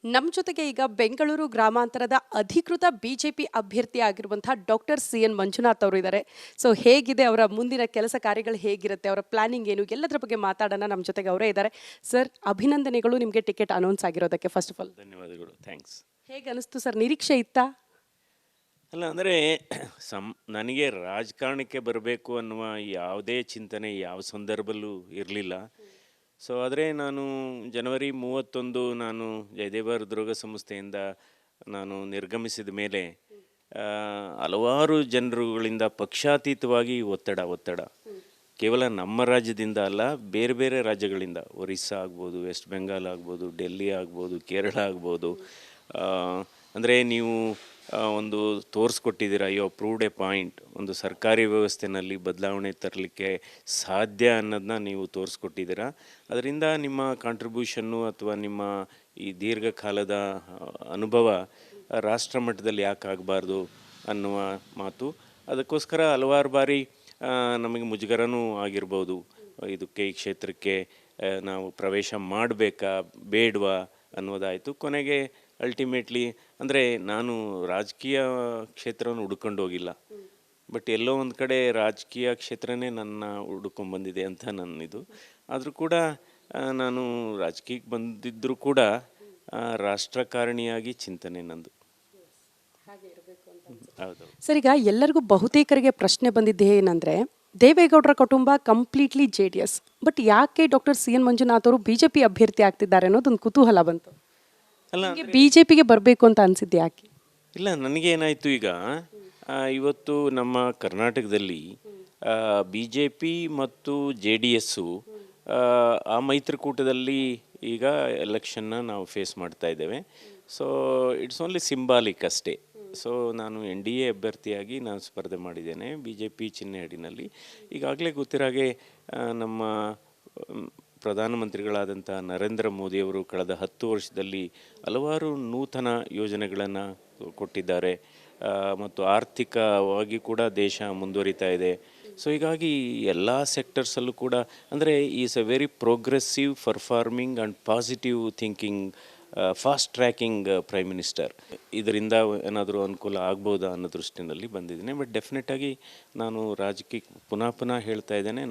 ನಮ್ಮ ಜೊತೆಗೆ ಈಗ ಬೆಂಗಳೂರು ಗ್ರಾಮಾಂತರದ ಅಧಿಕೃತ ಬಿಜೆಪಿ ಅಭ್ಯರ್ಥಿ ಆಗಿರುವಂತಹ ಡಾಕ್ಟರ್ ಸಿ.ಎನ್. ಮಂಜುನಾಥ್ ಅವರು ಇದ್ದಾರೆ. ಸೊ ಹೇಗಿದೆ ಅವರ ಮುಂದಿನ ಕೆಲಸ ಕಾರ್ಯಗಳು, ಹೇಗಿರುತ್ತೆ ಅವರ ಪ್ಲಾನಿಂಗ್ ಏನು, ಎಲ್ಲದರ ಬಗ್ಗೆ ಮಾತಾಡೋಣ. ನಮ್ಮ ಜೊತೆಗೆ ಅವರೇ ಇದ್ದಾರೆ. ಸರ್, ಅಭಿನಂದನೆಗಳು ನಿಮಗೆ ಟಿಕೆಟ್ ಅನೌನ್ಸ್ ಆಗಿರೋದಕ್ಕೆ. ಫಸ್ಟ್ ಆಫ್ ಆಲ್ ಧನ್ಯವಾದಗಳು, ಥ್ಯಾಂಕ್ಸ್. ಹೇಗೆ ಅನಿಸ್ತು ಸರ್? ನಿರೀಕ್ಷೆ ಇತ್ತಾ? ಅಲ್ಲ, ಅಂದರೆ ನನಗೆ ರಾಜಕಾರಣಕ್ಕೆ ಬರಬೇಕು ಅನ್ನುವ ಯಾವುದೇ ಚಿಂತನೆ ಯಾವ ಸಂದರ್ಭದಲ್ಲೂ ಇರಲಿಲ್ಲ. ಸೊ ಆದರೆ ನಾನು ಜನವರಿ 31 ನಾನು ಜಯದೇವ ಹೃದ್ರೋಗ ಸಂಸ್ಥೆಯಿಂದ ನಾನು ನಿರ್ಗಮಿಸಿದ ಮೇಲೆ ಹಲವಾರು ಜನರುಗಳಿಂದ ಪಕ್ಷಾತೀತವಾಗಿ ಒತ್ತಡ ಕೇವಲ ನಮ್ಮ ರಾಜ್ಯದಿಂದ ಅಲ್ಲ, ಬೇರೆ ಬೇರೆ ರಾಜ್ಯಗಳಿಂದ, ಒರಿಸ್ಸಾ ಆಗ್ಬೋದು, ವೆಸ್ಟ್ ಬೆಂಗಾಲ್ ಆಗ್ಬೋದು, ಡೆಲ್ಲಿ ಆಗ್ಬೋದು, ಕೇರಳ ಆಗ್ಬೋದು. ಅಂದರೆ ನೀವು ಒಂದು ತೋರಿಸ್ಕೊಟ್ಟಿದ್ದೀರಾ, ಯು ಪ್ರೂವ್ಡ್ ಎ ಪಾಯಿಂಟ್, ಒಂದು ಸರ್ಕಾರಿ ವ್ಯವಸ್ಥೆಯಲ್ಲಿ ಬದಲಾವಣೆ ತರಲಿಕ್ಕೆ ಸಾಧ್ಯ ಅನ್ನೋದನ್ನ ನೀವು ತೋರಿಸ್ಕೊಟ್ಟಿದ್ದೀರಾ. ಅದರಿಂದ ನಿಮ್ಮ ಕಾಂಟ್ರಿಬ್ಯೂಷನ್ನು ಅಥವಾ ನಿಮ್ಮ ಈ ದೀರ್ಘಕಾಲದ ಅನುಭವ ರಾಷ್ಟ್ರ ಮಟ್ಟದಲ್ಲಿ ಯಾಕೆ ಆಗಬಾರ್ದು ಅನ್ನುವ ಮಾತು. ಅದಕ್ಕೋಸ್ಕರ ಹಲವಾರು ಬಾರಿ ನಮಗೆ ಮುಜುಗರನೂ ಆಗಿರ್ಬೋದು, ಇದಕ್ಕೆ ಈ ಕ್ಷೇತ್ರಕ್ಕೆ ನಾವು ಪ್ರವೇಶ ಮಾಡಬೇಕಾ ಬೇಡವಾ ಅನ್ನೋದಾಯಿತು. ಕೊನೆಗೆ ಅಲ್ಟಿಮೇಟ್ಲಿ ಅಂದರೆ ನಾನು ರಾಜಕೀಯ ಕ್ಷೇತ್ರವನ್ನು ಹುಡ್ಕೊಂಡು ಹೋಗಿಲ್ಲ, ಬಟ್ ಎಲ್ಲೋ ಒಂದು ಕಡೆ ರಾಜಕೀಯ ಕ್ಷೇತ್ರನೇ ನನ್ನ ಹುಡ್ಕೊಂಡ್ಬಂದಿದೆ ಅಂತ ನನ್ನಿದು. ಆದರೂ ಕೂಡ ನಾನು ರಾಜಕೀಯಕ್ಕೆ ಬಂದಿದ್ದರೂ ಕೂಡ ರಾಷ್ಟ್ರಕಾರಣಿಯಾಗಿ ಚಿಂತನೆ ನಂದು. ಹೌದು ಸರ್, ಈಗ ಎಲ್ಲರಿಗೂ ಬಹುತೇಕರಿಗೆ ಪ್ರಶ್ನೆ ಬಂದಿದ್ದೆ ಏನಂದರೆ, ದೇವೇಗೌಡರ ಕುಟುಂಬ ಕಂಪ್ಲೀಟ್ಲಿ JDS, ಬಟ್ ಯಾಕೆ ಡಾಕ್ಟರ್ ಸಿ.ಎನ್. ಮಂಜುನಾಥ್ ಅವರು ಬಿಜೆಪಿ ಅಭ್ಯರ್ಥಿ ಆಗ್ತಿದ್ದಾರೆ ಅನ್ನೋದೊಂದು ಕುತೂಹಲ ಬಂತು. ಅಲ್ಲ, ಬಿಜೆಪಿಗೆ ಬರಬೇಕು ಅಂತ ಅನ್ಸಿದ್ದು ಯಾಕೆ? ಇಲ್ಲ, ನನಗೇನಾಯಿತು, ಈಗ ಇವತ್ತು ನಮ್ಮ ಕರ್ನಾಟಕದಲ್ಲಿ BJP ಮತ್ತು JDS ಆ ಮೈತ್ರಿಕೂಟದಲ್ಲಿ ಈಗ ಎಲೆಕ್ಷನ್ನ ನಾವು ಫೇಸ್ ಮಾಡ್ತಾ ಇದ್ದೇವೆ. ಸೊ ಇಟ್ಸ್ ಓನ್ಲಿ ಸಿಂಬಾಲಿಕ್ ಅಷ್ಟೇ. ಸೊ ನಾನು NDA ಅಭ್ಯರ್ಥಿಯಾಗಿ ನಾನು ಸ್ಪರ್ಧೆ ಮಾಡಿದ್ದೇನೆ BJP ಚಿಹ್ನೆ ಅಡಿನಲ್ಲಿ. ಈಗಾಗಲೇ ಗೊತ್ತಿರೋ ಹಾಗೆ ನಮ್ಮ ಪ್ರಧಾನಮಂತ್ರಿಗಳಾದಂಥ ನರೇಂದ್ರ ಮೋದಿಯವರು ಕಳೆದ 10 ವರ್ಷದಲ್ಲಿ ಹಲವಾರು ನೂತನ ಯೋಜನೆಗಳನ್ನು ಕೊಟ್ಟಿದ್ದಾರೆ ಮತ್ತು ಆರ್ಥಿಕವಾಗಿ ಕೂಡ ದೇಶ ಮುಂದುವರಿತಾ ಇದೆ. ಸೊ ಹೀಗಾಗಿ ಎಲ್ಲ ಸೆಕ್ಟರ್ಸಲ್ಲೂ ಕೂಡ ಅಂದರೆ is A very progressive, performing and positive thinking, fast tracking prime minister. ಇದರಿಂದ ಏನಾದರೂ ಅನುಕೂಲ ಆಗ್ಬೋದಾ ಅನ್ನೋ ದೃಷ್ಟಿನಲ್ಲಿ ಬಂದಿದ್ದೀನಿ. ಬಟ್ ಡೆಫಿನೆಟಾಗಿ ನಾನು ರಾಜಕೀಯ ಪುನಃ ಹೇಳ್ತಾ ಇದ್ದೇನೆ,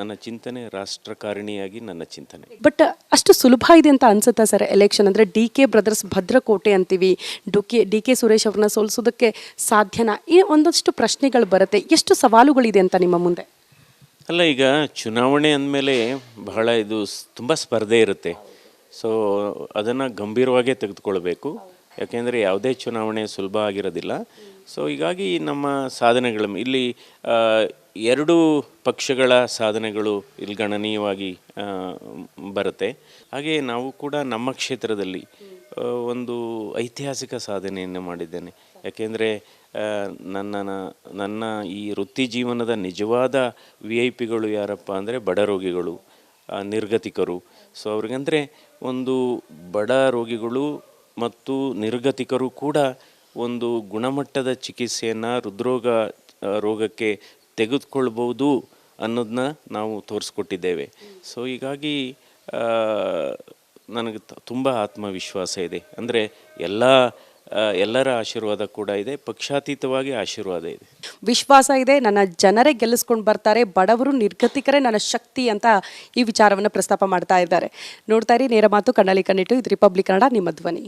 ನನ್ನ ಚಿಂತನೆ ರಾಷ್ಟ್ರಕಾರಣಿಯಾಗಿ ನನ್ನ ಚಿಂತನೆ. ಬಟ್ ಅಷ್ಟು ಸುಲಭ ಇದೆ ಅಂತ ಅನ್ಸುತ್ತಾ ಸರ್ ಎಲೆಕ್ಷನ್? ಅಂದರೆ DK ಬ್ರದರ್ಸ್ ಭದ್ರಕೋಟೆ ಅಂತೀವಿ, DK ಸುರೇಶ್ ಅವ್ರನ್ನ ಸೋಲಿಸೋದಕ್ಕೆ ಸಾಧ್ಯನಾ? ಈ ಒಂದಷ್ಟು ಪ್ರಶ್ನೆಗಳು ಬರುತ್ತೆ. ಎಷ್ಟು ಸವಾಲುಗಳಿದೆ ಅಂತ ನಿಮ್ಮ ಮುಂದೆ? ಅಲ್ಲ, ಈಗ ಚುನಾವಣೆ ಅಂದಮೇಲೆ ಬಹಳ ಇದು ತುಂಬ ಸ್ಪರ್ಧೆ ಇರುತ್ತೆ. ಸೊ ಅದನ್ನು ಗಂಭೀರವಾಗೇ ತೆಗೆದುಕೊಳ್ಬೇಕು, ಯಾಕೆಂದರೆ ಯಾವುದೇ ಚುನಾವಣೆ ಸುಲಭ ಆಗಿರೋದಿಲ್ಲ. ಸೊ ಹೀಗಾಗಿ ನಮ್ಮ ಸಾಧನೆಗಳು ಇಲ್ಲಿ 2 ಪಕ್ಷಗಳ ಸಾಧನೆಗಳು ಇಲ್ಲಿ ಗಣನೀಯವಾಗಿ ಬರುತ್ತೆ. ಹಾಗೆ ನಾವು ಕೂಡ ನಮ್ಮ ಕ್ಷೇತ್ರದಲ್ಲಿ ಒಂದು ಐತಿಹಾಸಿಕ ಸಾಧನೆಯನ್ನು ಮಾಡಿದ್ದೇನೆ. ಯಾಕೆಂದರೆ ನನ್ನ ಈ ವೃತ್ತಿ ಜೀವನದ ನಿಜವಾದ VIP ಗಳು ಯಾರಪ್ಪ ಅಂದರೆ ಬಡ ರೋಗಿಗಳು, ನಿರ್ಗತಿಕರು. ಸೊ ಅವ್ರಿಗಂದರೆ ಒಂದು ಬಡ ರೋಗಿಗಳು ಮತ್ತು ನಿರ್ಗತಿಕರು ಕೂಡ ಒಂದು ಗುಣಮಟ್ಟದ ಚಿಕಿತ್ಸೆಯನ್ನು ಹೃದ್ರೋಗ ರೋಗಕ್ಕೆ ತೆಗೆದುಕೊಳ್ಬೋದು ಅನ್ನೋದನ್ನ ನಾವು ತೋರಿಸ್ಕೊಟ್ಟಿದ್ದೇವೆ. ಸೊ ಹೀಗಾಗಿ ನನಗೆ ತುಂಬ ಆತ್ಮವಿಶ್ವಾಸ ಇದೆ. ಅಂದರೆ ಎಲ್ಲರ ಆಶೀರ್ವಾದ ಕೂಡ ಇದೆ, ಪಕ್ಷಾತೀತವಾಗಿ ಆಶೀರ್ವಾದ ಇದೆ, ವಿಶ್ವಾಸ ಇದೆ. ನನ್ನ ಜನರೇ ಗೆಲ್ಲಿಸ್ಕೊಂಡು ಬರ್ತಾರೆ, ಬಡವರು ನಿರ್ಗತಿಕರೇ ನನ್ನ ಶಕ್ತಿ ಅಂತ ಈ ವಿಚಾರವನ್ನು ಪ್ರಸ್ತಾಪ ಮಾಡ್ತಾ ಇದ್ದಾರೆ. ನೋಡ್ತಾ ಇರಿ ನೇರ ಮಾತು, ಕನ್ನಡಿ ಕಣ್ಣಿಟ್ಟು. ಇದು ರಿಪಬ್ಲಿಕ್ ಕನ್ನಡ, ನಿಮ್ಮ ಧ್ವನಿ.